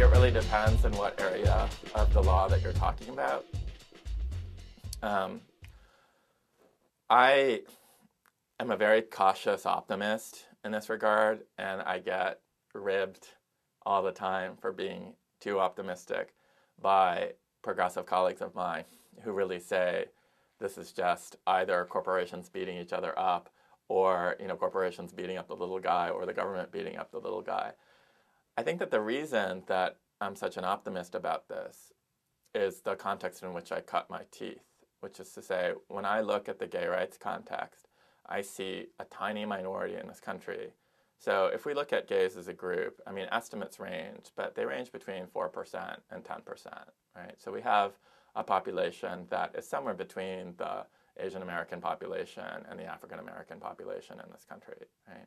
it really depends on what area of the law that you're talking about. I am a very cautious optimist in this regard, and I get ribbed all the time for being too optimistic by progressive colleagues of mine who really say this is just either corporations beating each other up, or corporations beating up the little guy, or the government beating up the little guy. I think that the reason that I'm such an optimist about this is the context in which I cut my teeth, which is to say, when I look at the gay rights context, I see a tiny minority in this country. So if we look at gays as a group, I mean, estimates range, but they range between 4% and 10%, right? So we have a population that is somewhere between the Asian American population and the African American population in this country, right?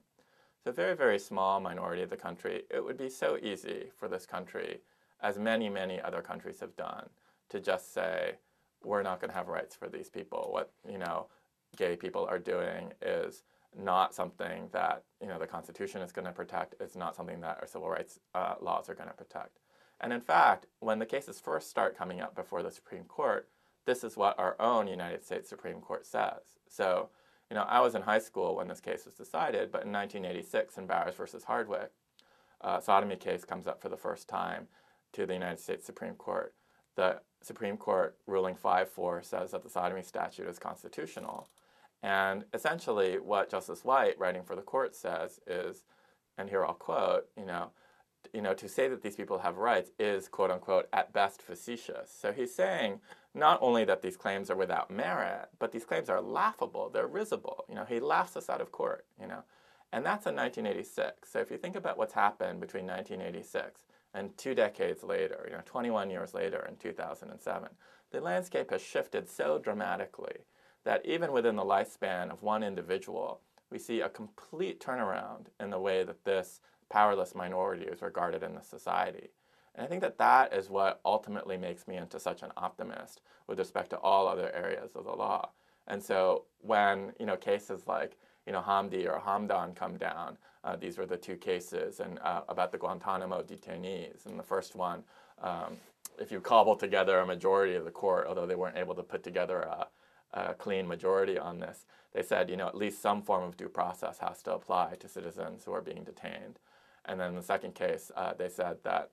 So a very, very small minority of the country. It would be so easy for this country, as many, many other countries have done, to just say, we're not going to have rights for these people. What, gay people are doing is not something that, the Constitution is going to protect. It's not something that our civil rights laws are going to protect. And in fact, when the cases first start coming up before the Supreme Court, this is what our own United States Supreme Court says. So, I was in high school when this case was decided, but in 1986 in Barrs versus Hardwick, a sodomy case comes up for the first time to the United States Supreme Court. The Supreme Court ruling 5-4 says that the sodomy statute is constitutional. And essentially what Justice White, writing for the court, says is, and here I'll quote, to say that these people have rights is, quote unquote, at best facetious. So he's saying not only that these claims are without merit, but these claims are laughable, they're risible. He laughs us out of court, And that's in 1986. So if you think about what's happened between 1986 and 2 decades later, 21 years later in 2007, the landscape has shifted so dramatically that even within the lifespan of one individual, we see a complete turnaround in the way that this powerless minority is regarded in the society. And I think that that is what ultimately makes me into such an optimist with respect to all other areas of the law. And so when cases like Hamdi or Hamdan come down, these were the 2 cases and about the Guantanamo detainees. And the first one, if you cobble together a majority of the court, although they weren't able to put together a clean majority on this, they said at least some form of due process has to apply to citizens who are being detained. And then in the second case, they said that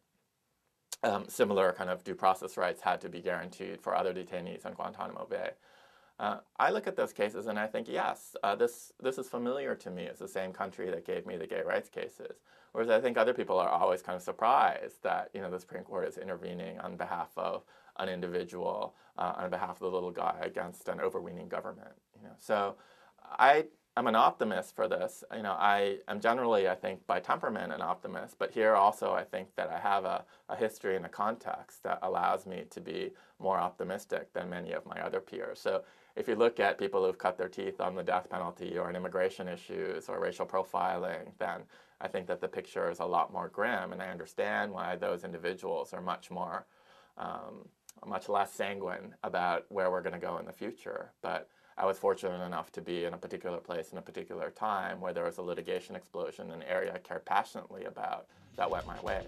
similar kind of due process rights had to be guaranteed for other detainees on Guantanamo Bay. I look at those cases and I think, yes, this is familiar to me. It's the same country that gave me the gay rights cases. Whereas I think other people are always kind of surprised that the Supreme Court is intervening on behalf of an individual, on behalf of the little guy against an overweening government. So I'm an optimist for this. I am generally, I think, by temperament an optimist, but here also I think that I have a history and a context that allows me to be more optimistic than many of my other peers. So if you look at people who've cut their teeth on the death penalty or on immigration issues or racial profiling, then I think that the picture is a lot more grim, and I understand why those individuals are much less sanguine about where we're going to go in the future. But I was fortunate enough to be in a particular place in a particular time where there was a litigation explosion in an area I cared passionately about that went my way.